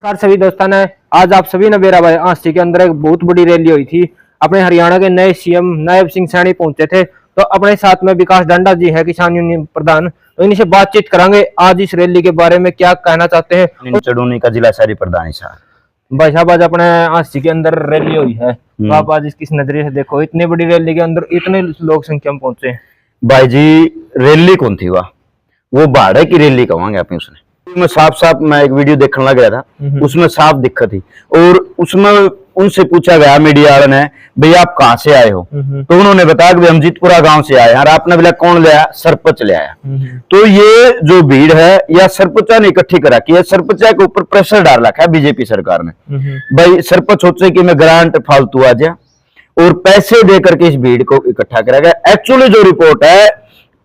नमस्कार सभी दोस्तों ने आज आप सभी ने मेरा भाई आंसी के अंदर एक बहुत बड़ी रैली हुई थी। अपने हरियाणा के नए सीएम नायब सिंह सैनी पहुंचे थे, तो अपने साथ में विकास डांडा जी है, किसान यूनियन प्रधान। तो इनसे बातचीत करेंगे आज इस रैली के बारे में क्या कहना चाहते हैं। चढ़ूनी का जिला शहरी प्रधान साहब। भाई साहब आज अपने आंसी के अंदर रैली हुई है, तो आप आज किस नजरिए से देखो, इतनी बड़ी रैली के अंदर इतने लोग संख्या में पहुंचे हैं। भाई जी रैली कौन थी वो भाड़े की रैली कहेंगे अपनी। उसने मैं साफ मैं एक वीडियो देखने लग गया था, उसमें साफ दिक्कत थी। और उसमें उनसे पूछा गया मीडिया वाले ने, भाई आप कहाँ से आए हो, तो उन्होंने बताया कि हम जीतपुरा गांव से आए हैं। और आपने बोला कौन ले आया, सरपंच ले आया। तो ये जो भीड़ है या सरपंचा ने इकट्ठी करा कि सरपंचा के ऊपर प्रेशर डाल रखा है बीजेपी सरकार ने। भाई सरपंच सोचे कि मैं ग्रांट फालतू आ जाए और पैसे दे करके इस भीड़ को इकट्ठा करा गया। एक्चुअली जो रिपोर्ट है,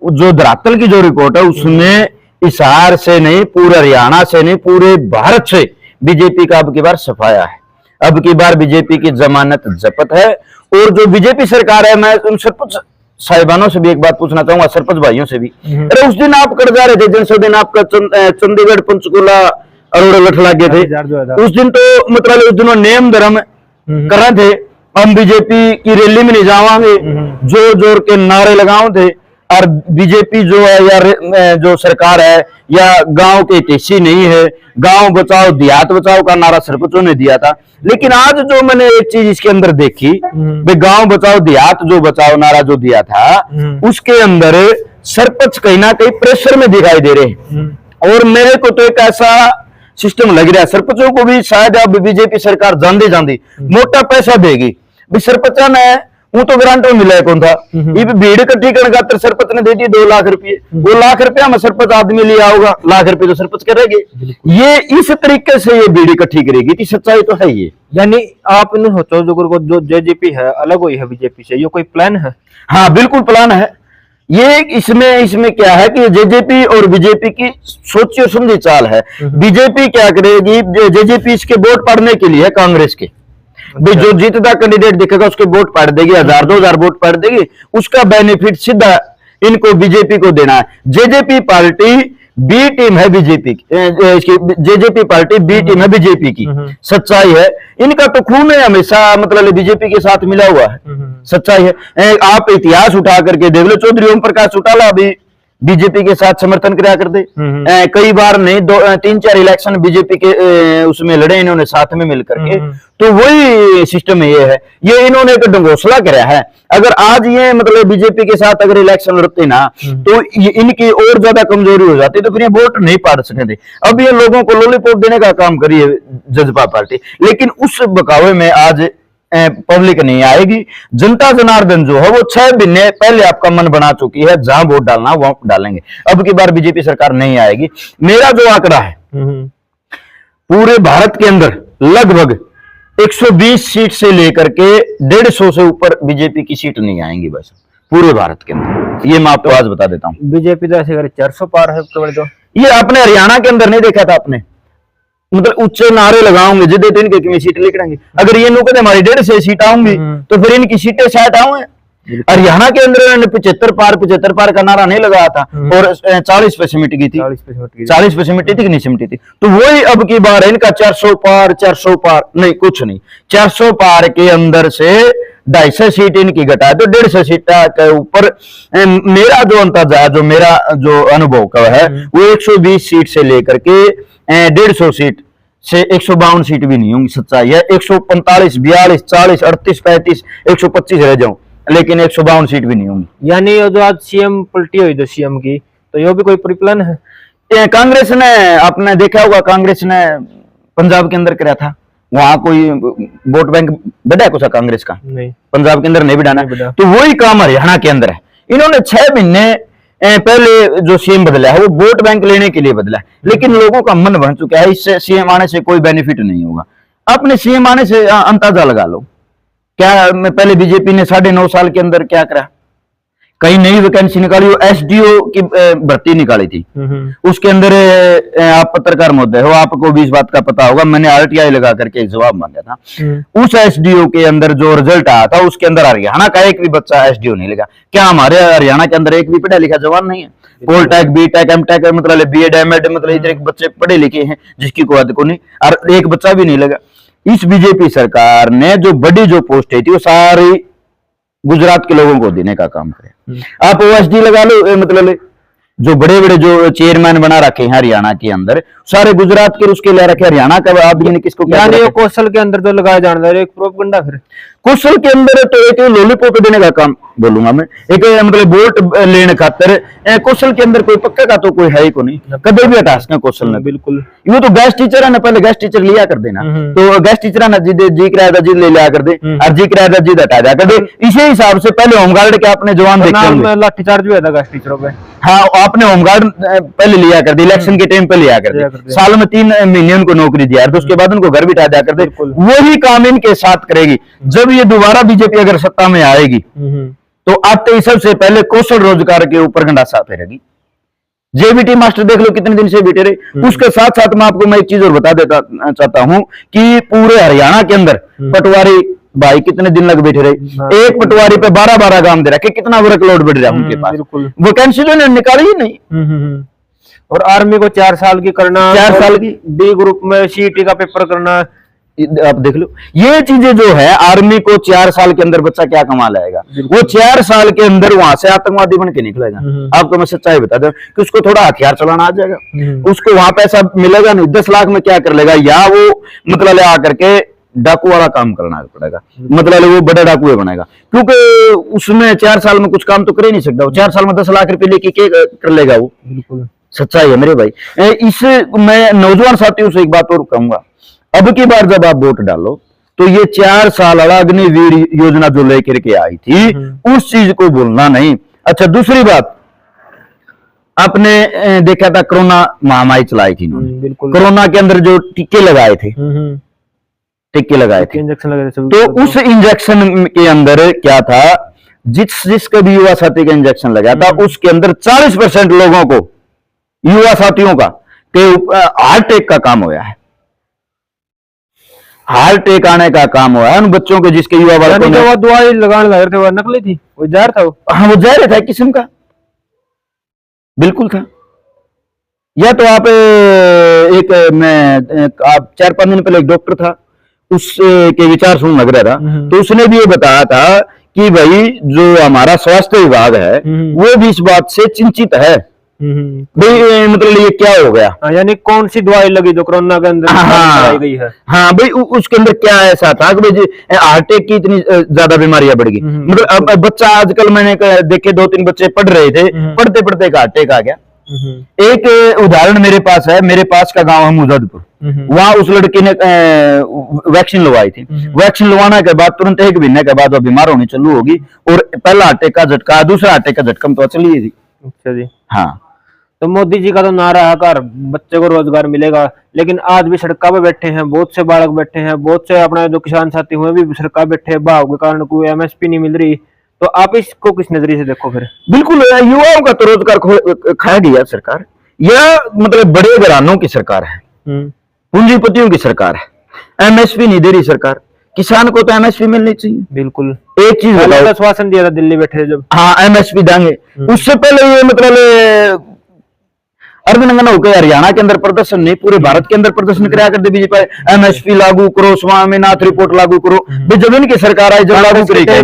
जो धरातल की जो रिपोर्ट है, उसमें हिसार से नहीं, पूरे हरियाणा से नहीं, पूरे भारत से बीजेपी का अब की बार सफाया है। अब की बार बीजेपी की जमानत जब्त है। और जो बीजेपी सरकार है, मैं उन सरपंच साहिबानों से भी एक बात पूछना चाहूंगा, सरपंच भाइयों से भी। अरे उस दिन आप कर जा रहे थे, जिन दिन आपका चंडीगढ़ पंचकुला अरोड़ा लठ लगे थे, उस दिन तो मतलब उस दिन नेम धर्म कर रहे थे, हम बीजेपी की रैली में नहीं जावांगे, जोर जोर के नारे लगाओ थे। और बीजेपी जो है या जो सरकार है या गांव के हितैषी नहीं है, गांव बचाओ देहात बचाओ का नारा सरपंचों ने दिया था। लेकिन आज जो मैंने एक चीज इसके अंदर देखी, भाई गांव बचाओ देहात जो बचाओ नारा जो दिया था, उसके अंदर सरपंच कहीं ना कहीं प्रेशर में दिखाई दे रहे। और मेरे को तो एक ऐसा सिस्टम लग रहा है, सरपंचों को भी शायद अब बीजेपी सरकार जानती जानती मोटा पैसा देगी। सरपंचा ने वो तो ग्रांट में मिला है कौन था, ये भीड़ इकट्ठी करने का सरपंच ने दे दिए 2 लाख रुपये। 2 लाख रुपया में सरपंच आदमी लिया होगा, लाख रुपये तो सरपंच करेंगे। ये इस तरीके से ये भीड़ इकट्ठी करेगी, कि सच्चाई तो है ये। यानी आप इन सोचो जो जेजेपी है अलग हुई है बीजेपी से, ये कोई प्लान है? हाँ बिल्कुल प्लान है ये। इसमें क्या है कि जेजेपी और बीजेपी की सोची और समझी चाल है। बीजेपी क्या करेगी, जेजेपी इसके वोट पड़ने के लिए कांग्रेस के, भाई जो जीतता कैंडिडेट दिखेगा उसके वोट पड़ देगी, 1000-2000 वोट पड़ देगी, उसका बेनिफिट सीधा इनको बीजेपी को देना है। जेजेपी पार्टी बी टीम है बीजेपी की, जेजेपी पार्टी बी टीम है बीजेपी की, सच्चाई है। इनका तो खून है हमेशा मतलब बीजेपी के साथ मिला हुआ है, सच्चाई है। आप इतिहास उठा करके देख लो, चौधरी ओम प्रकाश चौटाला भी बीजेपी के साथ समर्थन कराया करते, कई बार नहीं 3-4 इलेक्शन बीजेपी के उसमें लड़े इन्होंने साथ में मिलकर के। तो वही सिस्टम ये है, ये इन्होंने एक ढंगोसला कराया है। अगर आज ये मतलब बीजेपी के साथ अगर इलेक्शन लड़ते ना, तो इनकी और ज्यादा कमजोरी हो जाती, तो फिर ये वोट नहीं पाड़ सकते थे। अब ये लोगों को लॉलीपॉप देने का काम करी है जजपा पार्टी, लेकिन उस बकावे में आज पब्लिक नहीं आएगी। जनता जनार्दन जो है वो 6 महीने पहले आपका मन बना चुकी है, जहां वोट डालना वहां डालेंगे। अब की बार बीजेपी सरकार नहीं आएगी। मेरा जो आंकड़ा है, पूरे भारत के अंदर लगभग 120 सीट से लेकर के 150 से ऊपर बीजेपी की सीट नहीं आएंगी बस पूरे भारत के अंदर। ये मैं आपको आज बता देता हूँ। बीजेपी तो ऐसे अगर 400 पार है तो ये अपने हरियाणा के अंदर नहीं देखा था आपने, मतलब उच्च नारे लगाओगे जिदे तो इनके सीट निकलेंगे। अगर ये लोग कहते हमारी 150 सीट आऊंगी, तो फिर इनकी सीटें शायद आऊंगे। हरियाणा के अंदर इन्होंने 75 पार का नारा नहीं लगाया था, और 40 पे सिमट गई थी, 40 पे सिमटी थी कि नहीं सिमटी थी। तो वही अब की बार है इनका 400 पार नहीं, कुछ नहीं, 400 पार के अंदर से 250 सीट इनकी घटा दो, 150 सीट के ऊपर। मेरा जो अंदाजा है, जो मेरा जो अनुभव का है, वो 120 सीट से लेकर के 150 सीट से 152 सीट भी नहीं होंगी, सच्चाई है। 145, 42, 40, 38, 35, 125 रह जाऊं, लेकिन 152 सीट भी नहीं होंगी। यानी जो आज सीएम पलटी हुई, जो सीएम की, तो ये भी कोई प्री प्लान है? कांग्रेस ने, आपने देखा होगा, कांग्रेस ने पंजाब के अंदर कराया था, वहां कोई वोट बैंक बढ़ा है कुछ कांग्रेस का? नहीं, पंजाब के अंदर नहीं बढ़ाना। तो वही काम हरियाणा के अंदर है। इन्होंने 6 महीने पहले जो सीएम बदला है वो वोट बैंक लेने के लिए बदला है, लेकिन लोगों का मन बन चुका है, इससे सीएम आने से कोई बेनिफिट नहीं होगा। अपने सीएम आने से अंदाजा लगा लो, क्या पहले बीजेपी ने 9.5 साल के अंदर क्या करा? कई नई वैकेंसी निकाली, वो एसडीओ की भर्ती निकाली थी, उसके अंदर आप पत्रकार महोदय हो, आपको भी इस बात का पता होगा, मैंने आरटीआई लगा करके एक जवाब मांगा था। उस एसडीओ के अंदर जो रिजल्ट आया था, उसके अंदर हरियाणा का एक भी बच्चा एसडीओ नहीं लगा। क्या हमारे हरियाणा के अंदर एक भी पढ़ा लिखा जवान नहीं है? पोलटेक, बीटेक, एमटेक, मतलब बीएड, एमएड, मतलब इतने बच्चे पढ़े लिखे हैं जिसकी कोई हद को नहीं, और एक बच्चा भी नहीं लगा। इस बीजेपी सरकार ने जो बड़ी जो पोस्ट थी वो सारी गुजरात के लोगों को देने का काम करे। आप ओएसडी लगा लो, मतलब जो बड़े बड़े जो चेयरमैन बना रखे हैं हरियाणा के अंदर, सारे गुजरात के उसके ले रखे। हरियाणा का आदमी ने किसको क्या यानी कौशल के अंदर जो लगाया जाना है एक प्रोपगंडा, फिर कौशल के अंदर तो एक लॉलीपॉप देने का काम बोलूंगा मैं, एक मतलब वोट लेने खातर कौशल के अंदर कोई पक्का का तो कोई है ही को नहीं, कभी भी हटा सकते कौशल ने। बिल्कुल, वो तो गैस टीचर है ना, पहले गैस टीचर लिया कर देना, तो गैस टीचर है ना जी किराया था जी ले लिया कर दे, और जी किराया था जी हटा दिया कर दे। इसी हिसाब से पहले होमगार्ड के अपने जवान देखे होंगे, लाठीचार्ज भी हुआ था गैस टीचरों पे। हाँ, आपने होमगार्ड पहले लिया कर दे, इलेक्शन के टाइम पे लिया कर दे, साल में 3 महीने उनको नौकरी दिया, तो उसके बाद उनको घर बिठा दिया कर दे। वही काम इनके साथ करेगी। जब ये दोबारा बीजेपी अगर सत्ता में आएगी तो आते ही सबसे पहले कौशल रोजगार के ऊपर गंडासा फेरेगी। जेबीटी मास्टर देख लो कितने दिन से बैठे रहे। उसके साथ साथ मैं आपको मैं एक चीज और बता देता चाहता हूं कि पूरे हरियाणा के अंदर पटवारी भाई कितने दिन लग बैठे रहे। एक पटवारी पे 12-12 काम दे रहा है, कितना वर्कलोड बढ़ रहा है उनके पास, वैकेंसी तो इन्होंने निकाली ही नहीं। और आर्मी को 4 साल की करना, 4 साल की बी ग्रुप में सीईटी का पेपर करना, आप देख लो ये चीजें जो है। आर्मी को 4 साल के अंदर बच्चा क्या कमा लाएगा, वो 4 साल के अंदर वहां से आतंकवादी बन के निकलेगा। आपको मैं सच्चाई बता दूं कि उसको थोड़ा हथियार चलाना आ जाएगा, उसको वहां पैसा मिलेगा नहीं, 10 लाख में क्या कर लेगा, या वो मतलब आकर के डाकू वाला काम करना पड़ेगा, मतलब वो बड़ा डाकू बनेगा, क्योंकि उसमें 4 साल में कुछ काम तो कर ही नहीं सकता। वो 4 साल में 10 लाख रुपए लेके क्या कर लेगा वो। बिल्कुल सच्चाई है मेरे भाई। इस मैं नौजवान साथियों से एक बात और कहूंगा, अब की बार जब आप वोट डालो तो ये 4 साल अग्निवीर योजना जो लेकर के आई थी उस चीज को भूलना नहीं। अच्छा, दूसरी बात, आपने देखा था कोरोना महामारी चलाई थी इन्होंने, कोरोना के अंदर जो टीके लगाए थे, टीके लगाए थे, इंजेक्शन लगाए थे, तो उस इंजेक्शन के अंदर क्या था, जिसका भी युवा साथी का इंजेक्शन लगाया था उसके अंदर 40% लोगों को, युवा साथियों का हार्ट अटैक का काम होया है, हार्ट अटैक आने का काम हुआ है उन बच्चों के जिसके युवा बालकों ने। वो दवाई लगाने लगे थे, वो नकली थी, वो जहर था वो। हाँ, वो जहर था, किस्म का बिल्कुल था। या तो आप आप 4-5 दिन पहले एक डॉक्टर था, उसके विचार सुन लग रहा था, तो उसने भी ये बताया था कि भाई जो हमारा स्वास्थ्य विभाग है वो भी इस बात से चिंतित है भाई, मतलब ये क्या हो गया। यानी कौन सी दवाई लगी जो कोरोना के अंदर लगाई गई है। हाँ भाई, उसके अंदर क्या ऐसा था कि भाई हार्ट अटैक की इतनी ज्यादा बीमारियां बढ़ गई। मतलब अब बच्चा, आजकल मैंने देखे 2-3 बच्चे पढ़ रहे थे, पढ़ते पढ़ते हार्ट अटैक आ गया। एक उदाहरण मेरे पास है, मेरे पास का गांव है मुजफ्फरपुर, वहां उस लड़की ने वैक्सीन लगवाई थी। वैक्सीन लगवाने के बाद तुरंत 1 महीने के बाद वो बीमार होनी चालू होगी, और पहला हार्ट अटैक का झटका, दूसरा हार्ट अटैक का झटका तो चली थी। अच्छा जी। हाँ, तो मोदी जी का तो नारा है कर बच्चे को रोजगार मिलेगा, लेकिन आज भी सड़कों पे बैठे हैं, बहुत से बालक बैठे हैं, बहुत से अपने जो किसान साथी हुए भी सड़कों पे बैठे हैं, भाव के कारण कोई एमएसपी नहीं मिल रही। तो आप इसको किस नजरिए से देखो फिर। बिल्कुल, युवाओं का तो रोजगार खा गया सरकार, यह मतलब बड़े घरानों की सरकार है, पूंजीपतियों की सरकार है। एमएसपी नहीं दे रही सरकार, किसान को तो एमएसपी मिलनी चाहिए। बिल्कुल, एक चीज बताओ, आश्वासन दिया था दिल्ली बैठे जब, हाँ एमएसपी देंगे, उससे पहले ये मतलब अर्धनंगना होकर हरियाणा के अंदर प्रदर्शन नहीं, पूरे भारत के अंदर प्रदर्शन कराया करते बीजेपी, एमएसपी लागू करो, स्वामीनाथ रिपोर्ट लागू करो। जब इनकी सरकार आई, जब लागू करेगी,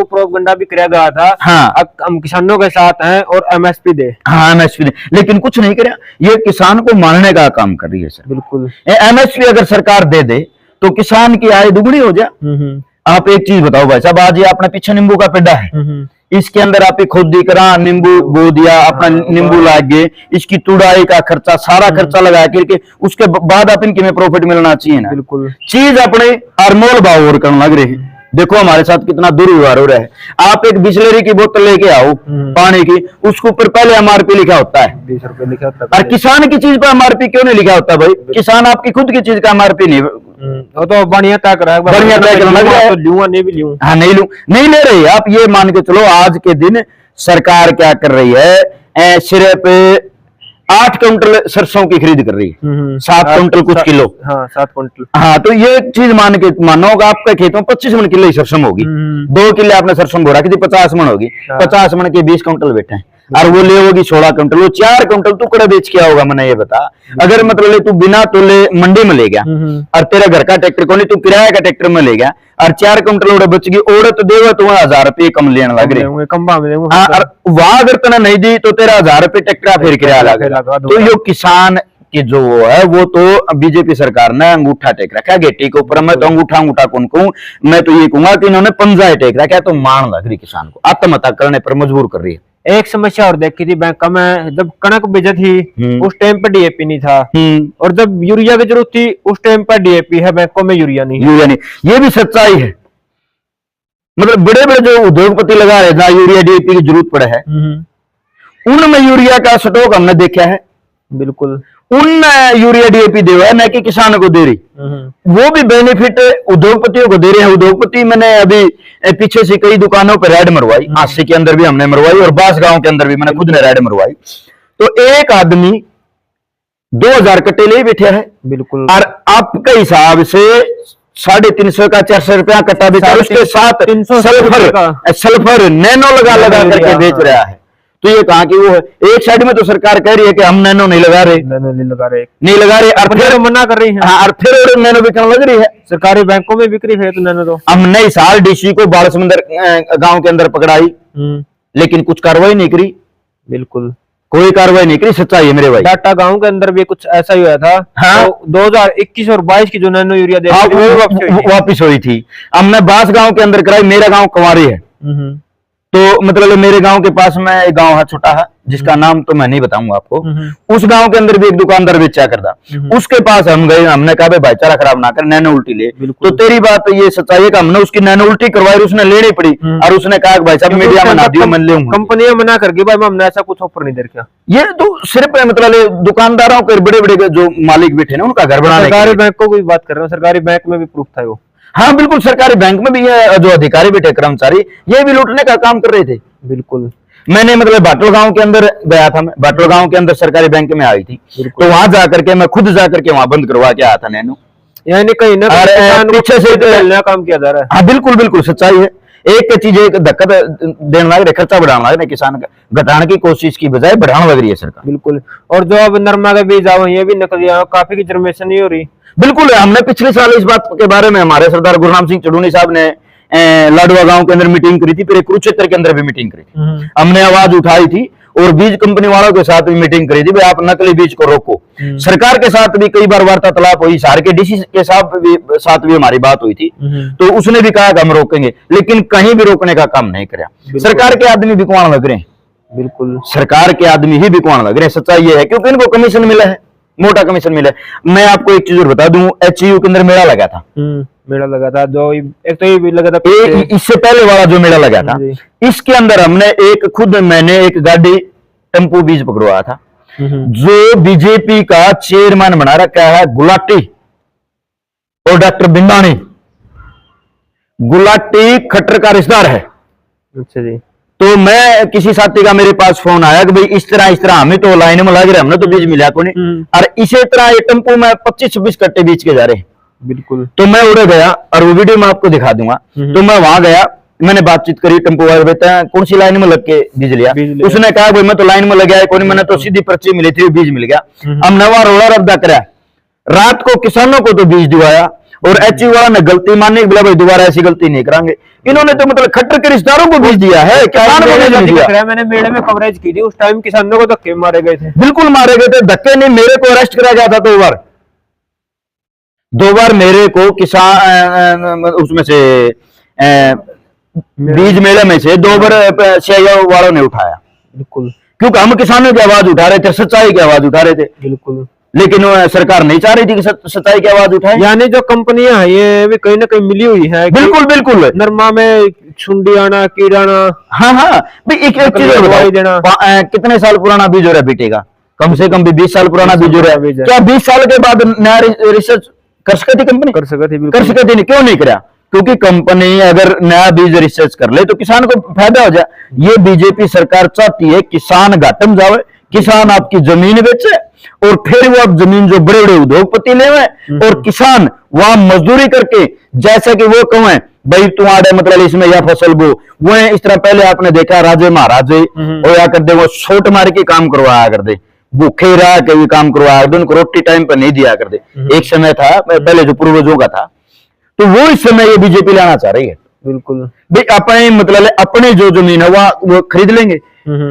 प्रोपगंडा भी किया गया था, हाँ अब हम किसानों के साथ हैं और एमएसपी दे, हाँ एमएसपी दे, लेकिन कुछ नहीं कराया। ये किसान को मारने का काम कर रही है सर। बिल्कुल, एमएसपी अगर सरकार दे दे तो किसान की आय दुगनी हो जाए। आप एक चीज बताओ भाई साहब, आज ये अपने पीछे नींबू का पेड़ा है, इसके अंदर आप खोदी करा, नींबू बो दिया, अपना नींबू लाग गए, इसकी तुड़ाई का खर्चा, सारा खर्चा लगा करके उसके बाद आप इनके में प्रॉफिट मिलना चाहिए ना। बिल्कुल, चीज अपने अरमोल भाव और करने लग रहे हैं। देखो हमारे साथ कितना दुर्व्यवहार हो रहा है। आप एक बिस्लरी की बोतल लेके आओ पानी की, उसके ऊपर पहले एमआरपी लिखा होता है, 20 रुपए लिखा होता है। और किसान की चीज पर एमआरपी क्यों नहीं लिखा होता भाई? किसान आपकी खुद की चीज का एमआरपी नहीं, वो तो बढ़िया तय कर रहा है, बढ़िया तय करने लग रहा है। तो लूंगा नहीं भी लूं, हाँ नहीं लूं, नहीं ले रही आप। ये मान के चलो आज के दिन सरकार क्या कर रही है, सिर्फ 8 क्विंटल सरसों की खरीद कर रही है, 7 क्विंटल कुछ किलो। हाँ 7 क्विंटल। हाँ, तो ये चीज मान के मानो आपके खेतों 25 मन किलो सरसों होगी, 2 किले आपने सरसों बोरा की 50 मन होगी, 50 मन के 20 क्विंटल बैठे हैं। और वो ले होगी 16 क्विंटल, वो 4 क्विंटल टुकड़ा बेच के आओगा। मैंने ये बता, अगर मतलब ले तू बिना तोले मंडी में ले गया और तेरा घर का ट्रैक्टर को नहीं, तू किराया का ट्रैक्टर में ले गया और 4 क्विंटल ओढ़ बच गई, ओढ़ तो देगा तो 1000 रुपये कम लेने लग रहे, कम भाव में हाँ, और वहां अगर तना नहीं दी तो तेरा 1000 रुपये ट्रैक्टर फिर किराया लगा। तो यो किसान कि जो वो है वो तो बीजेपी सरकार ने अंगूठा टेक रखा है गेटी के ऊपर। मैं तो अंगूठा कौन कहूं, मैं तो ये कहूंगा कि इन्होंने पंजा टेक रखा है, तो मान लग रही किसान को, आत्महत्या करने पर मजबूर कर रही है। एक समस्या और देखी थी बैंक में, जब कणक बीजा थी उस टाइम पे डीएपी नहीं था, और जब यूरिया की जरूरत थी उस टाइम पर डीएपी है, बैंकों में यूरिया नहीं। ये भी सच्चाई है। मतलब बड़े बड़े जो उद्योगपति लगा रहे जहाँ यूरिया डीएपी की जरूरत पड़े है, उनमें यूरिया का स्टॉक हमने देखा है। बिल्कुल, उन यूरिया डीएपी दे रहा है, न कि किसानों को दे रही। वो भी बेनिफिट उद्योगपतियों को दे रहे हैं। उद्योगपति मैंने अभी पीछे से कई दुकानों पर रेड मरवाई, आसी के अंदर भी हमने मरवाई और बास गांव के अंदर भी मैंने खुद ने रेड मरवाई। तो एक आदमी 2000 कट्टे ले बैठे है। बिल्कुल, और आपके हिसाब से 350 का 400 रुपया कट्टा बेचा, उसके साथ सल्फर नैनो लगा करके बेच रहा है। तो ये कहा कि वो है, एक साइड में तो सरकार कह रही है कि हम नैनो नहीं लगा रहे, नहीं लगा रहे, और फिर मना कर रही है। हाँ, और फिर और नैनो बिकने लग रही है। सरकारी बैंकों में बिक्री है तो नैनो, तो हमने इस साल डीसी को बालसमुंदर गांव के अंदर पकड़ाई, लेकिन कुछ कार्रवाई नहीं करी। बिल्कुल, कोई कार्रवाई नहीं करी, सच्चाई है मेरे भाई। डाटा गांव के अंदर भी कुछ ऐसा ही हुआ था। हाँ, तो 2021 और 22 की जो नैनो यूरिया दे वापिस हुई थी। हमने बास गांव के अंदर कराई, मेरा गांव कुंवारी है। तो मतलब मेरे गांव के पास में एक गांव है छोटा है, जिसका नाम तो मैं नहीं बताऊंगा आपको। उस गांव के अंदर भी एक दुकानदार बेचा करता, उसके पास हम गए, हमने कहा भाईचारा खराब ना कर, नैनो उल्टी ले। तो तेरी बात ये सच्चाई है कि हमने उसकी नैनो उल्टी करवाई, उसने लेनी पड़ी, और उसने कहा भाई साहब मीडिया में ना दियो, मैं ले लूंगा। कंपनियां मना करके भाई हमने ऐसा कुछ ऑफर नहीं दे रखा। ये तो सिर्फ मतलब दुकानदारों के बड़े बड़े जो मालिक बैठे ना, उनका घर बनाने। सरकारी बैंकों की बात कर रहे हो, सरकारी बैंक में भी प्रूफ था वो। हाँ बिल्कुल, सरकारी बैंक में भी ये जो अधिकारी बैठे कर्मचारी, ये भी लूटने का काम कर रहे थे। बिल्कुल, मैंने मतलब बाटल गांव के अंदर गया था, मैं बाटल गांव के अंदर सरकारी बैंक में आई थी, तो वहां जाकर के मैं खुद जाकर के वहां बंद करवा के आया था नैनो। यानी कहीं ना पीछे से काम किया जा रहा है। हाँ बिल्कुल बिल्कुल सच्चाई है। एक चीज एक धक्का देने लग रहे, खर्चा बढ़ाने लग रहे, किसान का घटाने की कोशिश की बजाय बढ़ाने लग रही है सरकार। बिल्कुल, और जो अब नरमा का बीज आओ ये भी नकली आओ, काफी की जर्मेशन नहीं हो रही। बिल्कुल, हमने पिछले साल इस बात के बारे में हमारे सरदार गुरनाम सिंह चढ़ूनी साहब ने लाडवा गांव के अंदर मीटिंग करी थी, फिर कुरुक्षेत्र के अंदर भी मीटिंग करी थी। हमने आवाज उठाई थी और बीज कंपनी वालों के साथ भी मीटिंग करी थी, भाई आप नकली बीज को रोको। सरकार के साथ भी कई बार वार्तालाप हुई, सार के डीसी के साथ भी हमारी बात हुई थी, तो उसने भी कहा कि हम रोकेंगे, लेकिन कहीं भी रोकने का काम नहीं कराया। सरकार के आदमी बिकवान लग रहे हैं। बिल्कुल, सरकार के आदमी ही बिकवान लग रहे हैं। सच्चाई ये है क्योंकि इनको कमीशन मिला है, मोटा कमीशन मिला है। मैं आपको एक चीज और बता दूं, एचयू के अंदर मेला लगा था। मेला लगा था, जो एक तो ये भी लगा था, इससे पहले वाला जो मेला लगा था, इसके अंदर हमने मैंने एक गाड़ी टेम्पो बीज पकड़वाया था, जो बीजेपी का चेयरमैन बना रखा है गुलाटी और डॉक्टर बिंदानी। गुलाटी खट्टर का रिश्तेदार है। अच्छा जी। तो मैं किसी साथी का मेरे पास फोन आया कि भाई इस तरह हमें तो लाइन में लग रहे, हमने तो बीज मिला को नहीं, और इसी तरह ये टेम्पो में 25-26 कट्टे बीज के जा रहे हैं। बिल्कुल, तो मैं उड़े गया और वो वीडियो मैं आपको दिखा दूंगा। तो मैं वहां गया, मैंने बातचीत करी, टेम्पो वाले बेटा कौन सी लाइन में लग के बीज लिया? उसने कहा भाई मैं तो लाइन में लग गया, कोई मैंने तो सीधी पर्ची मिली थी, बीज मिल गया। हम नवा रोड़ा रब्दा करा, रात को किसानों को तो बीज दिवाया, और एचयू वाला ने गलती मानने बोला भाई दोबारा ऐसी गलती नहीं करांगे। इन्होंने तो मतलब खट्टर के रिश्तेदारों को बीज दिया है, किसानों को नहीं दिया। मैंने मेले में कवरेज की थी, उस टाइम किसानों को धक्के मारे गए थे। बिल्कुल मारे गए थे, धक्के नहीं, मेरे को अरेस्ट कराया गया था 2 बार मेरे को किसान उसमें से बीज मेले में से 2 बार सीआईओ वालों ने उठाया। बिल्कुल, क्योंकि हम किसानों की आवाज उठा रहे थे, सच्चाई की आवाज उठा रहे थे। बिल्कुल, लेकिन सरकार नहीं चाह रही थी कि सच्चाई की आवाज उठाए। यानी जो कंपनियां हैं ये भी कहीं ना कहीं मिली हुई है। बिल्कुल बिल्कुल, नरमा में छुंडी आना, कीड़ाना। हाँ हाँ भाई, एक चीज देना, कितने साल पुराना बीज हो रहा है बेटेगा? कम से कम भी 20 साल पुराना बीज हो रहा है। क्या 20 साल के बाद नया रिसर्च कर सकती कंपनी? कर सकती नहीं। क्यों नहीं करा? क्योंकि कंपनी अगर नया बीज रिसर्च कर ले तो किसान को फायदा हो जाए। ये बीजेपी सरकार चाहती है किसान घाटे में जावे, किसान आपकी जमीन बेचे और फिर वो अब जमीन जो बड़े बड़े उद्योगपति ले हुए और किसान वहां मजदूरी करके, जैसा कि वो कहें भाई तुम्हारे मतलब इसमें यह फसल बो, वो है इस तरह पहले आपने देखा राजे महाराजे और या कर दे वो छोट मार के काम करवाया कर दे, भूखे रह के भी काम करवाया कर दे, उनको रोटी टाइम पर नहीं दिया कर दे। एक समय था पहले जो पूर्वजों का था, तो वो इस समय ये बीजेपी लाना चाह रही है। बिल्कुल भाई अपने मतलब अपने जो जमीन है वो खरीद लेंगे,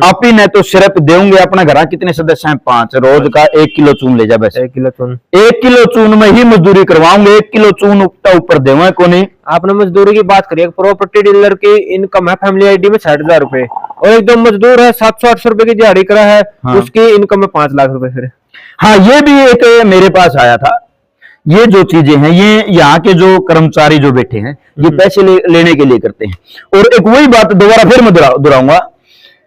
आप ही ने तो सिर्फ देंगे अपना घर कितने सदस्य हैं 5, रोज का 1 किलो चून ले जा, बस 1 किलो चून, 1 किलो चून में ही मजदूरी करवाऊंगे, 1 किलो चून ऊपर देवे को नहीं। आपने मजदूरी की बात करी, प्रॉपर्टी डीलर की इनकम है फैमिली आईडी में 60,000 रुपए, और एकदम मजदूर है 700-800 रुपए की दिहाड़ी करा है, उसकी इनकम है 5 लाख रुपए। फिर हाँ, ये भी एक मेरे पास आया था। ये जो चीजें हैं ये यहाँ के जो कर्मचारी जो बैठे हैं ये पैसे लेने के लिए करते हैं। और एक वही बात दोबारा फिर मैं दोहराऊंगा,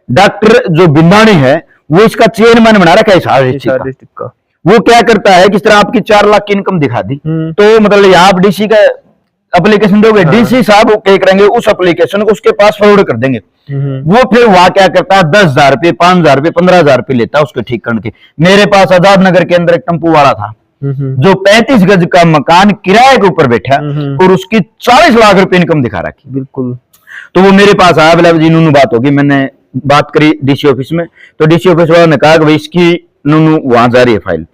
डॉक्टर जो बिंदानी है वो इसका चेयरमैन बना रखा है हिसार डिस्ट्रिक्ट का। वो क्या करता है, किस तरह आपकी 4 लाख की इनकम दिखा दी तो मतलब आप डीसी का एप्लीकेशन दोगे, डीसी साहब क्या करेंगे उस एप्लीकेशन को उसके पास फॉरवर्ड कर देंगे। वो फिर वहां क्या करता है 10,000 रुपये, 5,000 रुपये, 15,000 रुपये लेता है उसके ठीक करने के। मेरे पास आजाद नगर के अंदर एक टेम्पू वाला था जो 35 गज का मकान किराए के ऊपर बैठा और उसकी 40 लाख रुपए इनकम दिखा रखी। बिल्कुल। तो वो मेरे पास आया, बोला जी नूनू बात होगी, मैंने बात करी डीसी ऑफिस में, तो डीसी ऑफिस वालों ने कहा कि भाई इसकी नूनू वहां जा रही है फाइल।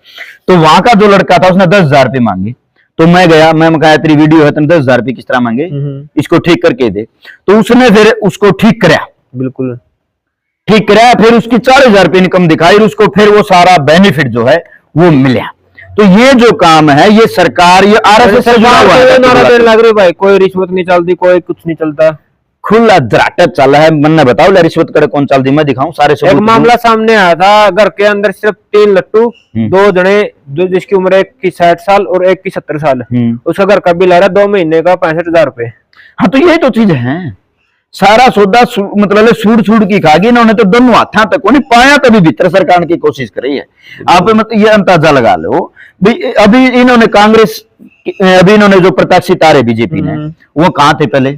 तो वहां का जो लड़का था उसने 10,000 रुपये मांगे, तो मैं गया, मैं कहा तेरी वीडियो है, तुमने 10,000 रुपये किस तरह मांगे, इसको ठीक करके दे। तो उसने फिर उसको ठीक कराया, बिल्कुल ठीक कराया, फिर उसकी 40,000 रुपये इनकम दिखाई, उसको फिर वो सारा बेनिफिट जो है वो मिला। तो ये जो काम है ये सरकार, ये आरएसएस से जुड़ा हुआ है। लग रही भाई कोई रिश्वत नहीं चलती, कोई कुछ नहीं चलता, खुला धराटा चल रहा है। मन बताओ ले रिश्वत करे कौन चलती, मैं दिखाऊं सारे सबूत। एक मामला सामने आया था, घर के अंदर सिर्फ 3 लट्टू, 2 जने, जो जिसकी उम्र एक की 60 साल और एक की 70 साल, उसका घर का बिल आ रहा 2 महीने का 65,000 रुपए। हाँ, तो यही तो चीज है, सारा सौदा मतलब सूड़ की खागी इन्होंने, तो दोनों हाथा तक को नहीं पाया, तभी भीतर सरकार की कोशिश करी है। आप मतलब ये अंदाजा लगा लो भाई, अभी इन्होंने कांग्रेस, अभी इन्होंने जो प्रत्याशी तारे बीजेपी ने, वो कहां थे पहले,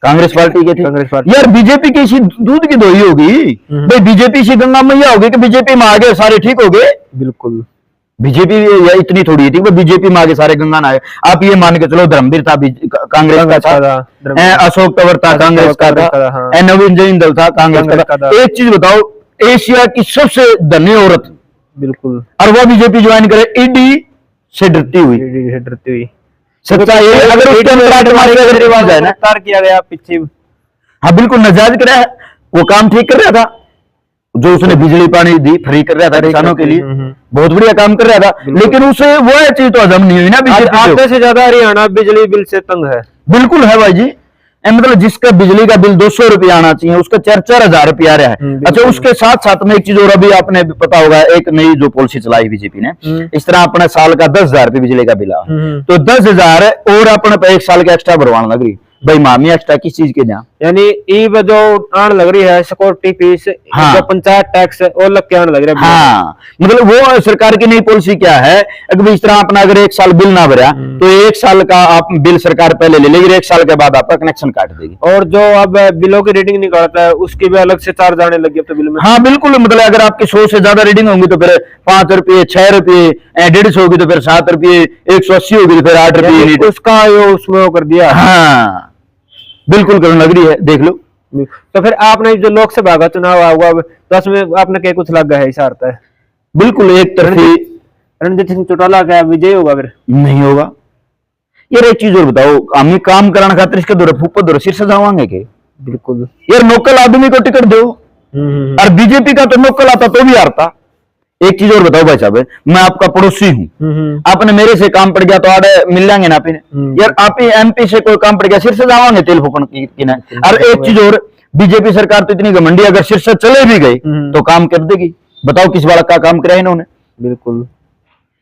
कांग्रेस पार्टी के थे। कांग्रेस पार्टी यार बीजेपी की इसी दूध की दोही होगी भाई, बीजेपी से गंगा मैया होगी कि बीजेपी में आगे सारे ठीक हो गए। बिल्कुल, बीजेपी इतनी थोड़ी थी, बीजेपी में आगे सारे गंगा नहाए। आप ये मान के चलो धर्मवीर था कांग्रेस का था, अशोक तंवर था कांग्रेस का था, नवीन जिंदल था कांग्रेस का था। एक चीज बताओ, एशिया की सबसे धनी औरत, बिल्कुल, और वह बीजेपी ज्वाइन करे ईडी से डरती हुई। सच्चा ये अगर उसके अंदर रिवाज है ना, किया गया पीछे, हाँ बिल्कुल नजायज कर रहा है, वो काम ठीक कर रहा था, जो उसने बिजली पानी दी फ्री कर रहा था किसानों के लिए, बहुत बढ़िया काम कर रहा था, लेकिन उसे वो चीज तो हजम नहीं हुई ना। आधे से ज्यादा हरियाणा बिजली बिल से तंग है। बिल्कुल है भाई जी, मतलब जिसका बिजली का बिल 200 रुपये आना चाहिए उसका 4-4 हजार रुपये आ रहा है। अच्छा, उसके साथ साथ में एक चीज और, अभी आपने पता होगा एक नई जो पॉलिसी चलाई बीजेपी ने, इस तरह अपने साल का 10,000 रुपये बिजली का बिल आ, तो 10,000 और अपने 1 साल का एक्स्ट्रा भरवाना लग रही भाई, मामी एक्स्ट्रा किस चीज के जहाँ, यानी ईब जो आने लग रही है सिक्योरिटी फीस, हाँ, जो पंचायत टैक्स और लग के आने लग रहा है। हाँ, मतलब वो सरकार की नई पॉलिसी क्या है, अगर इस तरह अपना अगर 1 साल बिल ना भरा तो 1 साल का आप बिल सरकार पहले ले लेगी, 1 साल के बाद आपका कनेक्शन काट देगी। और जो अब बिलों की रीडिंग निकालता है उसकी भी अलग से चार्ज आने लगी अब तो बिल में। हाँ बिल्कुल, मतलब अगर आपकी 100 से ज्यादा रीडिंग होंगी तो फिर 5 रुपये, 6 रुपये, 150 होगी तो फिर 7 रुपये, 180 होगी तो फिर 8 रुपये, उसका उसमें वो कर दिया। हाँ बिल्कुल करने लग रही है, देख लो। तो फिर आपने जो लोकसभा का चुनाव हुआ तो उसमें आपने क्या कुछ लगा है, इशारा है बिल्कुल एक तरफी रणजीत सिंह चौटाला का विजय होगा, फिर नहीं होगा। यार एक चीज और बताओ, हम काम कराने खातिर इसके दौरे फूप दौरे सिर सजावांगे के, बिल्कुल यार नौकल आदमी को टिकट दो, और बीजेपी का तो नौकल आता तो भी हारता। एक चीज और बताओ भाई साहब, मैं आपका पड़ोसी हूँ, आपने मेरे से काम पड़ गया तो आड़े मिल जाएंगे ना, यार आप एमपी से कोई काम पड़ गया सिर से जावांगे तेल फूकन की ना। और एक चीज और, बीजेपी सरकार तो इतनी घमंडी, अगर सिर से चले भी गई तो काम कर देगी। बताओ किस बात का काम कराया इन्होंने, बिल्कुल।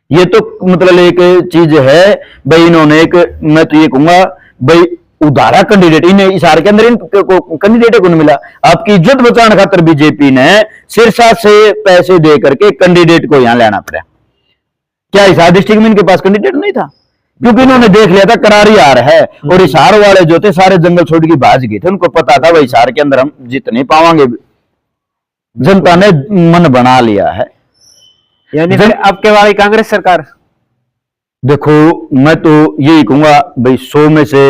ये तो मतलब एक चीज है भाई, इन्होंने एक, मैं तो ये कहूंगा भाई उदारा कैंडिडेट इन्हें इशारे के अंदर कैंडिडेट को नहीं मिला। आपकी इज्जत बचाने खातिर बीजेपी ने सिरसा से पैसे दे करके कैंडिडेट को यहां लाना पड़ा। क्या हिसार डिस्ट्रिक्ट में इनके पास कैंडिडेट नहीं था, क्योंकि इन्होंने देख लिया था करारी हार है, और हिसार वाले जो थे सारे जंगल छोड़ के भाज गए थे, उनको पता था भाई हिसार के अंदर हम जीत नहीं पावांगे, जनता ने मन बना लिया है। यानी फिर अब के वाली कांग्रेस सरकार। देखो मैं तो यही कहूंगा भाई 100 में से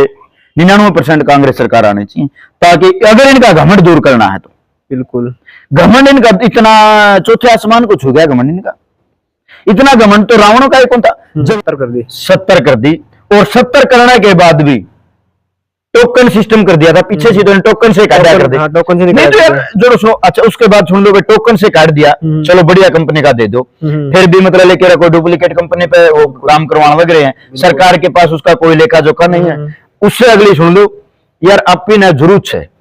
99% कांग्रेस सरकार आनी चाहिए, ताकि अगर इनका घमंड दूर करना है तो। बिल्कुल। घमंड इनका इतना चौथे आसमान को छू गया घमंड इनका। इतना घमंड तो रावणों का ही कौन था जब 70 कर दी। 70 कर दी, और 70 करने के बाद भी टोकन सिस्टम कर दिया था पीछे से, तो टोकन से काटा कर दिया। हाँ, टोकन से नहीं तो निकाल यार जोड़ो सुनो, अच्छा उसके बाद सुन लो भाई, टोकन से काट दिया, चलो बढ़िया कंपनी का दे दो, फिर भी मतलब लेके रखो, डुप्लीकेट कंपनी पे वो काम करवाने लग रहे हैं, सरकार के पास उसका कोई लेखा जोखा नहीं है। उससे अगली सुन लो यार, अपनी ना जरूरत है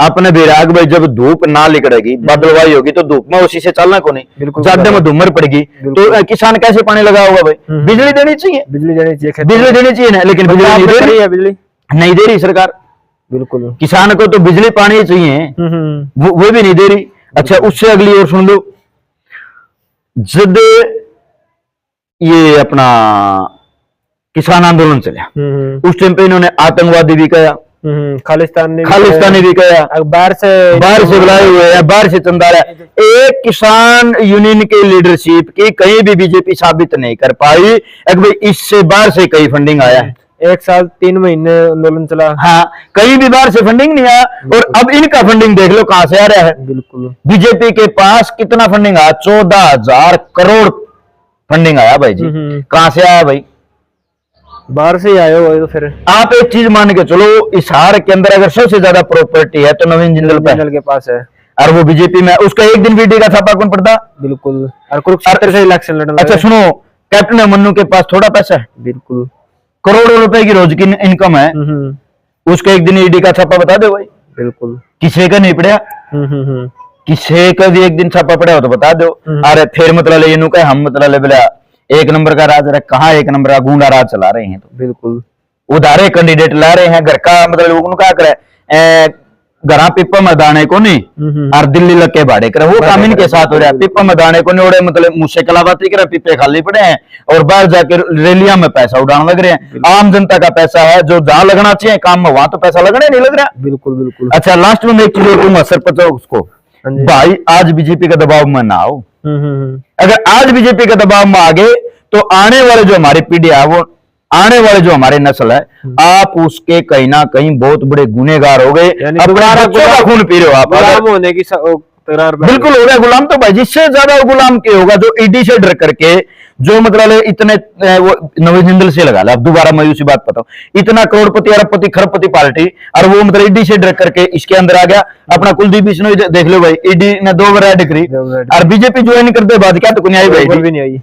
आपने बेराग भाई, जब धूप ना निकलेगी बादलवाई होगी तो धूप में उसी से चलना को नहीं, ज्यादा में धूमर पड़ेगी तो किसान कैसे पानी लगाओगा भाई? बिजली देनी चाहिए, बिजली देनी चाहिए, बिजली देनी चाहिए ना, लेकिन बिजली नहीं दे रही है, बिजली नहीं दे रही सरकार। बिल्कुल। किसान को तो बिजली पानी चाहिए, वो भी नहीं दे रही। अच्छा उससे अगली ओर सुन लो, जब ये अपना किसान आंदोलन चला उस टाइम पे इन्होंने आतंकवादी भी कहा, खालिस्तानी भी कहा, बाहर से बुलाए हुए हैं, बाहर से चंदा रहा है। एक किसान यूनियन के लीडरशिप की कहीं भी बीजेपी साबित नहीं कर पाई भाई इससे बाहर से कई फंडिंग आया है। 1 साल 3 महीने आंदोलन चला। हाँ, कहीं भी बाहर से फंडिंग नहीं आया, और अब इनका फंडिंग देख लो कहां से आ रहा है। बिल्कुल। बीजेपी के पास कितना फंडिंग आया? 14,000 करोड़ फंडिंग आया भाई जी। कहां से आया भाई? बाहर से ही आए हो तो फिर आप एक चीज मान के चलो, इस हार के अंदर अगर सबसे ज्यादा प्रॉपर्टी है तो नवीन जिंदल के पास है, और वो बीजेपी में, उसका एक दिन वीडियो का छापा कौन पड़ता? बिल्कुल। और कुरुक्षेत्र से इलेक्शन लड़ना। अच्छा सुनो, कैप्टन अभिमन्यु के पास थोड़ा पैसा है, बिल्कुल करोड़ों रुपए की रोज की इनकम है, उसका एक दिन ईडी का छापा बता दो भाई। बिल्कुल। किसी का नहीं पड़ा, किसी का भी एक दिन छापा पड़ा हो तो बता दो। अरे फिर मतलब ये नु हम मतलब ले बोला एक नंबर का राज रहा, कहाँ एक नंबर का गुंडा राज चला रहे हैं। तो बिल्कुल उधारे कैंडिडेट ला रहे हैं, घर का मतलब लोगों क्या करे, घरा पिप्पा में दाने को नहीं और दिल्ली लग के भाड़े करे, वो काम इनके साथ हो रहा है। पिप्पा में दाने को नहीं उड़े, मतलब मुझसे कलाबाती करे, पिप्पे खाली पड़े हैं और बाहर जाके रैलियां में पैसा उड़ाने लग रहे हैं। आम जनता का पैसा है जो जहां लगना चाहिए काम में, वहां तो पैसा लगने नहीं लग रहा। बिल्कुल बिल्कुल। अच्छा लास्ट में मैं एक चीज कहूंगा सरपंच उसको, भाई आज बीजेपी का दबाव में ना आओ। अगर आज बीजेपी का दबाव में आ गए तो आने वाले जो हमारी पीढ़ी है, वो आने वाले जो हमारे नस्ल है, आप उसके कहीं ना कहीं बहुत बड़े गुनेगार हो गए, अपने बच्चों का खून पी रहे हो आप। गुलाम होने की बिल्कुल हो गया गुलाम। तो भाई जिससे ज्यादा गुलाम के होगा जो ईडी से डर करके, जो मतलब इतने वो नवीन जिंदल से लगा ला, अब दोबारा मैं उसी बात बताऊं, इतना करोड़पति अरबपति खरबपति पार्टी और वो मतलब ईडी से डर करके इसके अंदर आ गया। अपना कुलदीप बिश्नोई देख लो भाई, ईडी ने 2 बार रेड करी और बीजेपी ज्वाइन करते बाद क्या तो कोई आई भाई भी नहीं आई।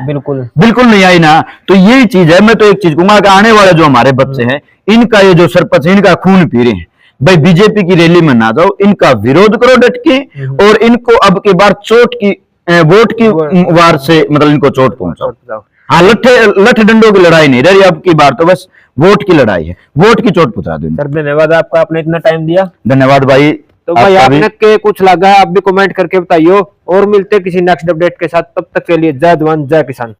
बिल्कुल बिल्कुल नहीं आई ना। तो यही चीज है, मैं तो एक चीज कहूंगा कि आने वाले जो हमारे बच्चे हैं, इनका ये जो सरपंच है, इनका खून पी रहे हैं भाई, बीजेपी की रैली में ना जाओ, इनका विरोध करो डट के, और इनको अब की बार चोट की वोट की वार से मतलब इनको चोट पहुंचाओ। हाँ, लठ डंडों की लड़ाई नहीं रही अब की बार, तो बस वोट की लड़ाई है, वोट की चोट पहुंचा दो। सर धन्यवाद आपका, आपने इतना टाइम दिया। धन्यवाद भाई। तो भाई आपने के कुछ लगा है आप भी कमेंट करके बताइए, और मिलते किसी नेक्स्ट अपडेट के साथ, तब तक के लिए जय जवान जय किसान।